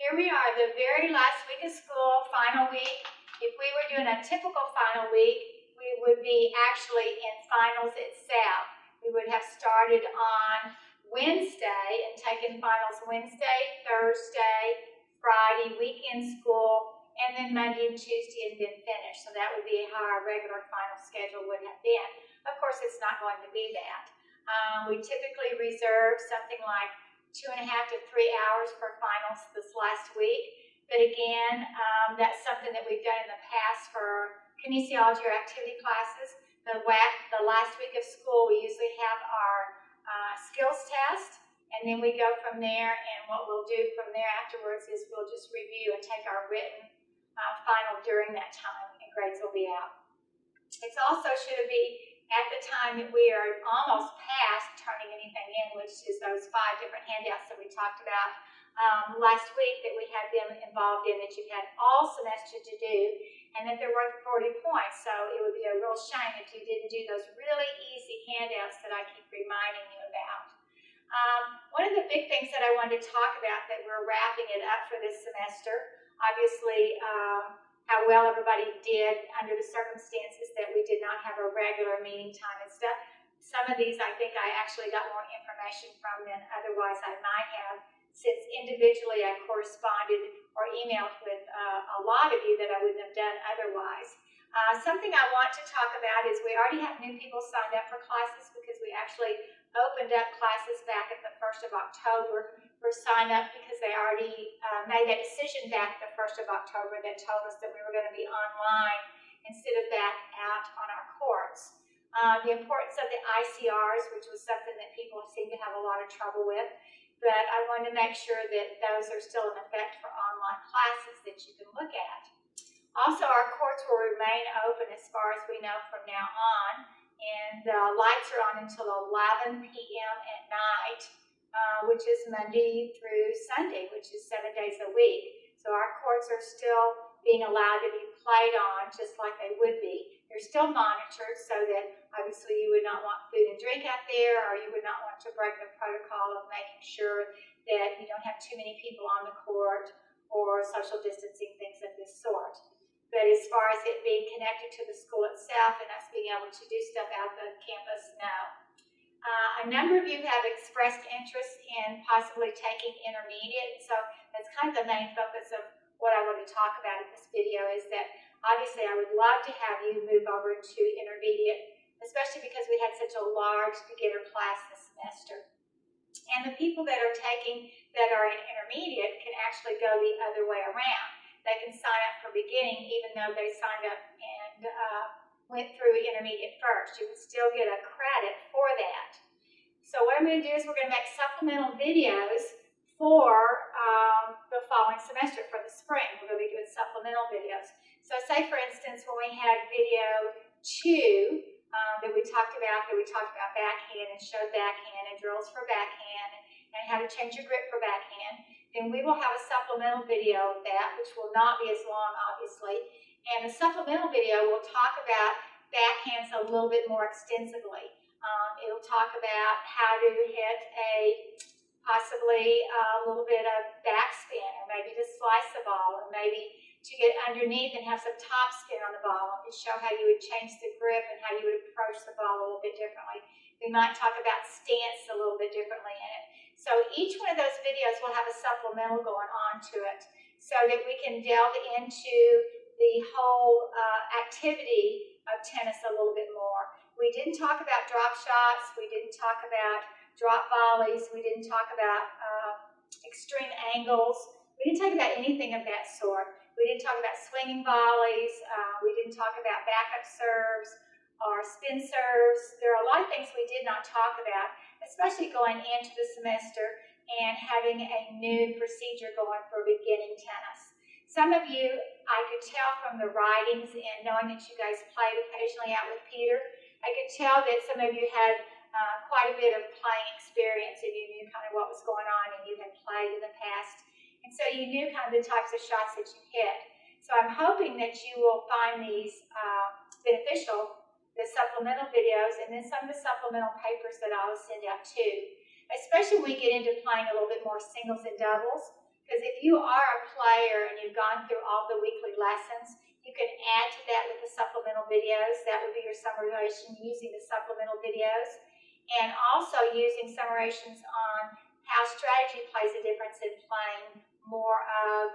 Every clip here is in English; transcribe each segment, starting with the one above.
Here we are, the very last week of school, final week. If we were doing a typical final week, we would be actually in finals itself. We would have started on Wednesday and taken finals Wednesday, Thursday, Friday, weekend school, and then Monday and Tuesday and then finish. So that would be how our regular final schedule would have been. Of course, it's not going to be that. We typically reserve something like 2.5 to 3 hours for finals this last week. But again, that's something that we've done in the past for kinesiology or activity classes. The last week of school, we usually have our skills test, and then we go from there, and what we'll do from there afterwards is we'll just review and take our written final during that time, and grades will be out. It's also should be at the time that we are almost past turning anything in, which is those 5 different handouts that we talked about last week that we had them involved in, that you've had all semester to do, and that they're worth 40 points. So it would be a real shame if you didn't do those really easy handouts that I keep reminding you about. One of the big things that I wanted to talk about that we're wrapping it up for this semester, obviously how well everybody did under the circumstances that we did not have a regular meeting time and stuff. Some of these I think I actually got more information from than otherwise I might have, since individually I corresponded or emailed with a lot of you that I wouldn't have done otherwise. Something I want to talk about is we already have new people signed up for classes because we actually opened up classes back at the 1st of October for sign up because they already made that decision back the 1st of October that told us that we were going to be online instead of back out on our courts. The importance of the ICRs, which was something that people seem to have a lot of trouble with, but I wanted to make sure that those are still in effect for online classes that you can look at. Also, our courts will remain open as far as we know from now on, and the lights are on until 11 p.m. at night, which is Monday through Sunday, which is 7 days a week. So our courts are still being allowed to be played on just like they would be. They're still monitored so that obviously you would not want food and drink out there, or you would not want to break the protocol of making sure that you don't have too many people on the court or social distancing, things of this sort. But as far as it being connected to the school itself and us being able to do stuff out the campus, no. A number of you have expressed interest in possibly taking intermediate, so that's kind of the main focus of what I want to talk about in this video, is that obviously I would love to have you move over to intermediate, especially because we had such a large beginner class this semester. And the people that are in intermediate can actually go the other way around. They can sign up for beginning even though they signed up and went through intermediate first. You would still get a credit for that. So what I'm going to do is we're going to make supplemental videos for the following semester, for the spring. We're going to be doing supplemental videos. So say for instance when we had video 2 that we talked about backhand and showed backhand and drills for backhand and how to change your grip for backhand, then we will have a supplemental video of that, which will not be as long, obviously. And the supplemental video will talk about backhands a little bit more extensively. It'll talk about how to hit possibly a little bit of backspin, or maybe to slice the ball, or maybe to get underneath and have some top spin on the ball, and show how you would change the grip and how you would approach the ball a little bit differently. We might talk about stance a little bit differently in it. So each one of those videos will have a supplemental going on to it so that we can delve into the whole activity of tennis a little bit more. We didn't talk about drop shots. We didn't talk about drop volleys. We didn't talk about extreme angles. We didn't talk about anything of that sort. We didn't talk about swinging volleys. We didn't talk about backup serves or spin serves. There are a lot of things we did not talk about, especially going into the semester and having a new procedure going for beginning tennis. Some of you, I could tell from the writings and knowing that you guys played occasionally out with Peter, I could tell that some of you had quite a bit of playing experience and you knew kind of what was going on and you had played in the past. And so you knew kind of the types of shots that you hit. So I'm hoping that you will find these beneficial, the supplemental videos, and then some of the supplemental papers that I'll send out too. Especially when we get into playing a little bit more singles and doubles. Because if you are a player and you've gone through all the weekly lessons, you can add to that with the supplemental videos. That would be your summarization using the supplemental videos. And also using summarizations on how strategy plays a difference in playing more of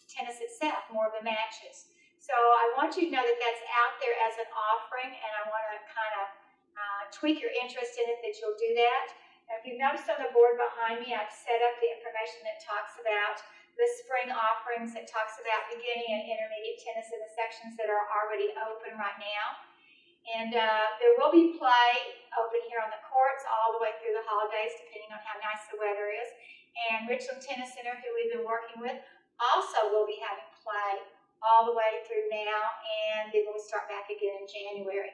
tennis itself, more of the matches. So I want you to know that that's out there as an offering, and I want to kind of tweak your interest in it, that you'll do that. If you've noticed on the board behind me, I've set up the information that talks about the spring offerings, that talks about beginning and intermediate tennis in the sections that are already open right now. And there will be play open here on the courts all the way through the holidays, depending on how nice the weather is. And Richland Tennis Center, who we've been working with, also will be having play all the way through now, and then we'll start back again in January.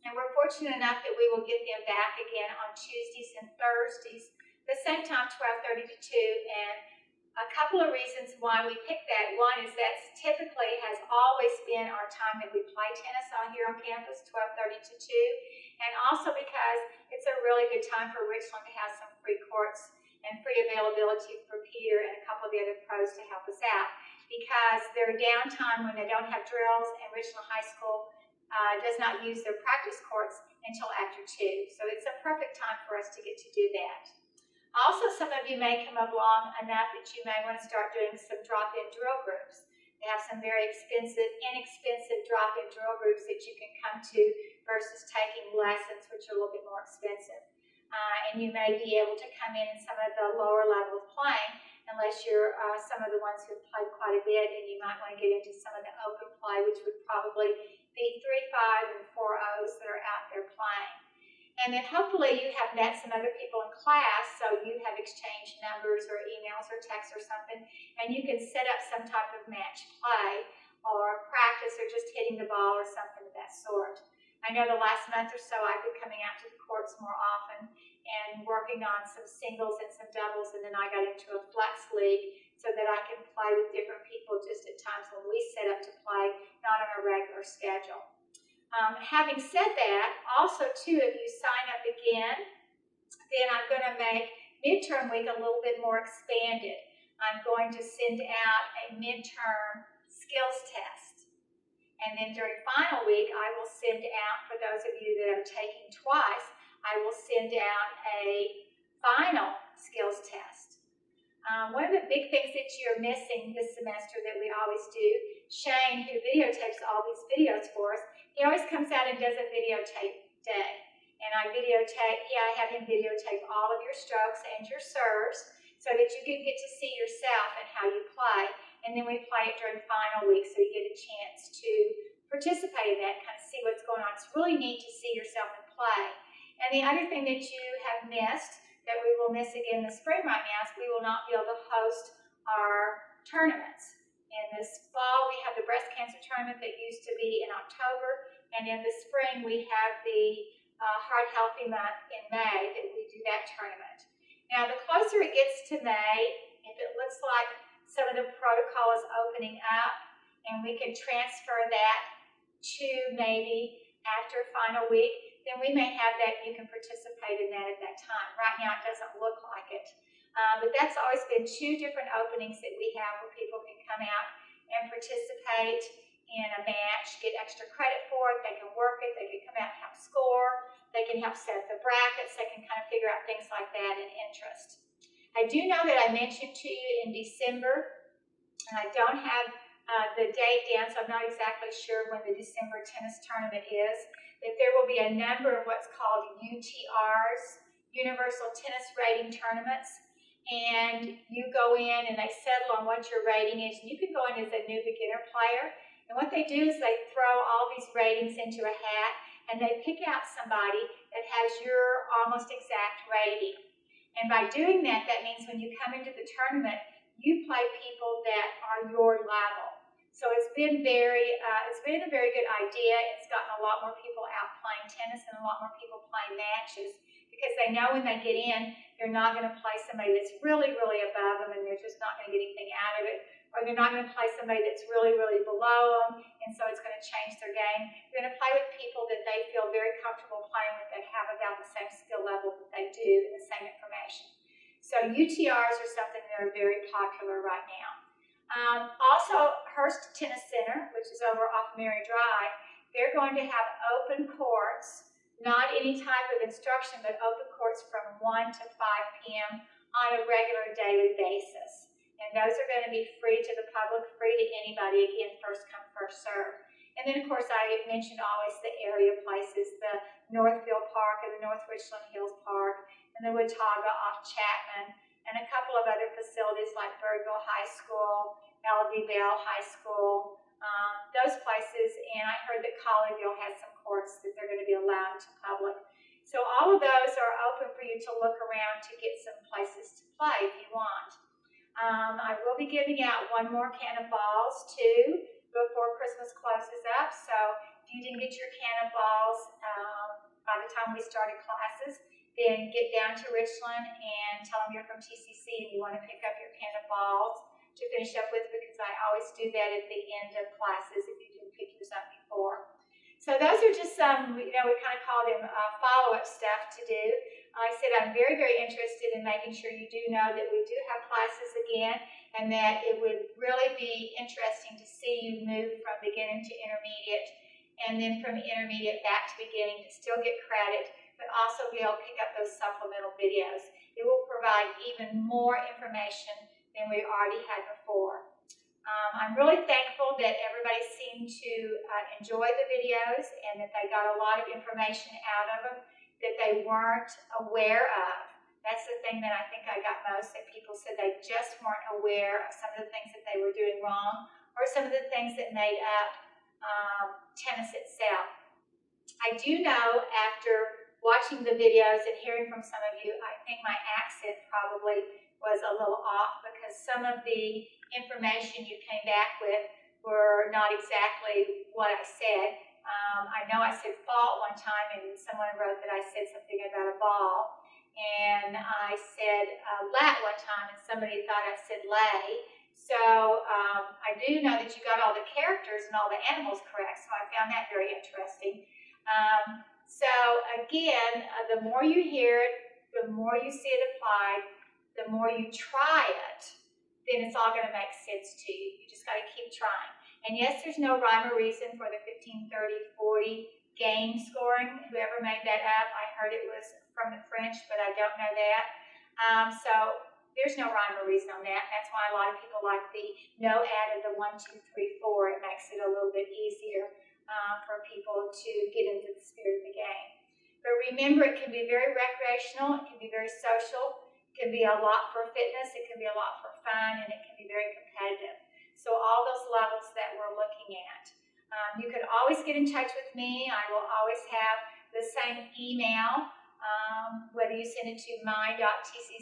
And we're fortunate enough that we will get them back again on Tuesdays and Thursdays, the same time, 12:30 to 2. And a couple of reasons why we picked that. One is that typically has always been our time that we play tennis out here on campus, 12:30 to 2. And also because it's a really good time for Richland to have some free courts and free availability for Peter and a couple of the other pros to help us out. Because their downtime when they don't have drills, and Richland High School does not use their practice courts until after 2. So it's a perfect time for us to get to do that. Also, some of you may come along enough that you may want to start doing some drop-in drill groups. They have some very inexpensive drop-in drill groups that you can come to versus taking lessons, which are a little bit more expensive. And you may be able to come in some of the lower level of playing, unless you're some of the ones who have played quite a bit, and you might want to get into some of the open play, which would probably be 3-5 and 4-0s that are out there playing. And then hopefully you have met some other people in class, so you have exchanged numbers or emails or texts or something, and you can set up some type of match play or practice or just hitting the ball or something of that sort. I know the last month or so I've been coming out to the courts more often and working on some singles and some doubles, and then I got into a flex league so that I can play with different people just at times when we set up to play, not on a regular schedule. Having said that, also too, if you sign up again, then I'm going to make midterm week a little bit more expanded. I'm going to send out a midterm skills test. And then during final week, I will send out, for those of you that are taking twice, I will send out a final skills test. One of the big things that you're missing this semester that we always do, Shane, who videotapes all these videos for us, he always comes out and does a videotape day. And I have him videotape all of your strokes and your serves so that you can get to see yourself and how you play. And then we play it during final week so you get a chance to participate in that, kind of see what's going on. It's really neat to see yourself and play. And the other thing that you have missed, that we will miss again this spring right now, is we will not be able to host our tournaments. In this fall, we have the breast cancer tournament that used to be in October, and in the spring, we have the Heart Healthy Month in May that we do that tournament. Now, the closer it gets to May, if it looks like some of the protocol is opening up, and we can transfer that to maybe after final week, then we may have that, you can participate in that at that time. Right now, it doesn't look like it. But that's always been 2 different openings that we have where people can come out and participate in a match, get extra credit for it, they can work it, they can come out and help score, they can help set the brackets, they can kind of figure out things like that and interest. I do know that I mentioned to you in December, and I don't have the date down, so I'm not exactly sure when the December tennis tournament is, that there will be a number of what's called UTRs, Universal Tennis Rating Tournaments, and you go in and they settle on what your rating is. You can go in as a new beginner player, and what they do is they throw all these ratings into a hat, and they pick out somebody that has your almost exact rating. And by doing that, that means when you come into the tournament, you play people that are your level. So it's been a very good idea. It's gotten a lot more people out playing tennis and a lot more people playing matches because they know when they get in, they're not going to play somebody that's really, really above them and they're just not going to get anything out of it. Or they're not going to play somebody that's really, really below them, and so it's going to change their game. They're going to play with people that they feel very comfortable playing with that have about the same skill level that they do and the same information. So UTRs are something that are very popular right now. Also, Hurst Tennis Center, which is over off Mary Drive, they're going to have open courts, not any type of instruction, but open courts from 1 to 5 p.m. on a regular daily basis. And those are going to be free to the public, free to anybody, again, first come, first serve. And then, of course, I mentioned always the area places, the Northville Park and the North Richland Hills Park, and the Watauga off Chapman, and a couple of other facilities like Birdville High School, L.D. Bell High School, those places. And I heard that Colleyville has some courts that they're going to be allowed to public. So all of those are open for you to look around to get some places to play if you want. I will be giving out one more can of balls too before Christmas closes up. So if you didn't get your can of balls by the time we started classes, then get down to Richland and tell them you're from TCC and you want to pick up your can of balls to finish up with, because I always do that at the end of classes if you didn't pick yours up before. So those are just some, we kind of call them follow-up stuff to do. Like I said, I'm very, very interested in making sure you do know that we do have classes again, and that it would really be interesting to see you move from beginning to intermediate, and then from intermediate back to beginning to still get credit, but also be able to pick up those supplemental videos. It will provide even more information than we already had before. I'm really thankful that everybody seemed to enjoy the videos and that they got a lot of information out of them that they weren't aware of. That's the thing that I think I got most, that people said they just weren't aware of some of the things that they were doing wrong, or some of the things that made up tennis itself. I do know, after watching the videos and hearing from some of you, I think my accent probably was a little off, because some of the information you came back with were not exactly what I said. I know I said fault one time, and someone wrote that I said something about a ball. And I said lat one time, and somebody thought I said lay. So I do know that you got all the characters and all the animals correct, so I found that very interesting. So again, the more you hear it, the more you see it applied, the more you try it, then it's all going to make sense to you. You just got to keep trying. And yes, there's no rhyme or reason for the 15, 30, 40 game scoring. Whoever made that up, I heard it was from the French, but I don't know that. So there's no rhyme or reason on that. That's why a lot of people like the no added, the 1, 2, 3, 4. It makes it a little bit easier for people to get into the spirit of the game. But remember, it can be very recreational, it can be very social, it can be a lot for fitness, it can be a lot for fun, and it can be very competitive. So all those levels that we're looking at. You can always get in touch with me. I will always have the same email, whether you send it to my.tccd.edu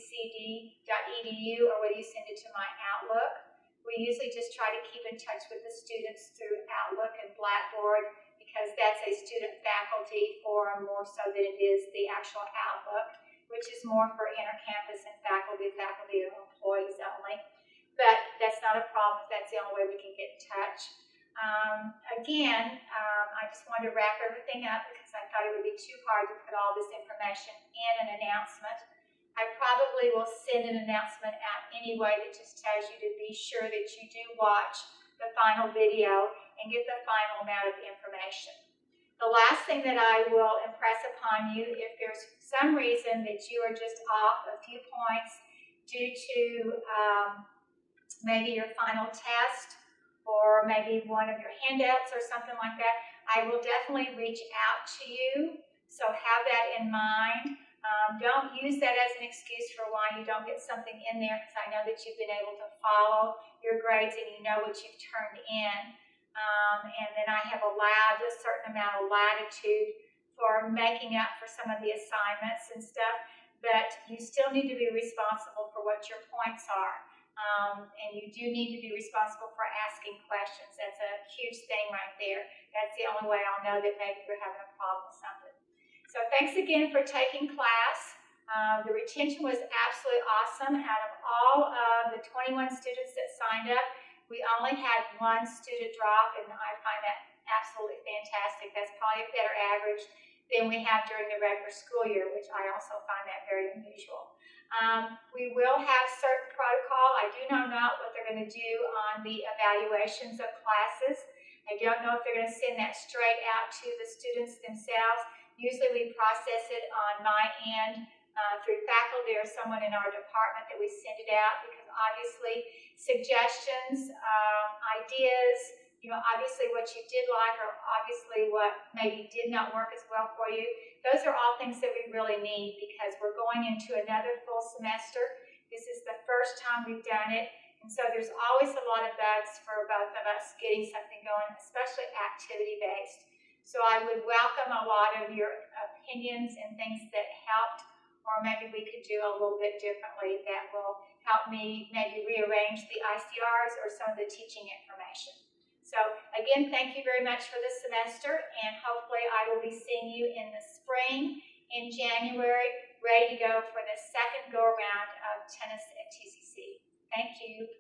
or whether you send it to my Outlook. We usually just try to keep in touch with the students through Outlook and Blackboard, because that's a student-faculty forum more so than it is the actual Outlook, which is more for intercampus and faculty or employees only. But that's not a problem if that's the only way we can get in touch. I just wanted to wrap everything up because I thought it would be too hard to put all this information in an announcement. I probably will send an announcement out anyway that just tells you to be sure that you do watch the final video and get the final amount of information. The last thing that I will impress upon you, if there's some reason that you are just off a few points due to maybe your final test or maybe one of your handouts or something like that, I will definitely reach out to you. So have that in mind. Don't use that as an excuse for why you don't get something in there, because I know that you've been able to follow your grades and you know what you've turned in. And then I have allowed a certain amount of latitude for making up for some of the assignments and stuff, but you still need to be responsible for what your points are. And you do need to be responsible for asking questions. That's a huge thing right there. That's the only way I'll know that maybe you're having a problem with something. So thanks again for taking class. The retention was absolutely awesome. Out of all of the 21 students that signed up, we only had one student drop, and I find that absolutely fantastic. That's probably a better average than we have during the regular school year, which I also find that very unusual. We will have certain protocol. I do not know what they're going to do on the evaluations of classes. I don't know if they're going to send that straight out to the students themselves. Usually we process it on my end through faculty or someone in our department that we send it out, because obviously suggestions, ideas, obviously what you did like or obviously what maybe did not work as well for you, those are all things that we really need, because we're going into another full semester. This is the first time we've done it, and so there's always a lot of bugs for both of us getting something going, especially activity-based. So I would welcome a lot of your opinions and things that helped, or maybe we could do a little bit differently that will help me maybe rearrange the ICRs or some of the teaching information. So again, thank you very much for this semester, and hopefully I will be seeing you in the spring, in January, ready to go for the second go-around of tennis at TCC. Thank you.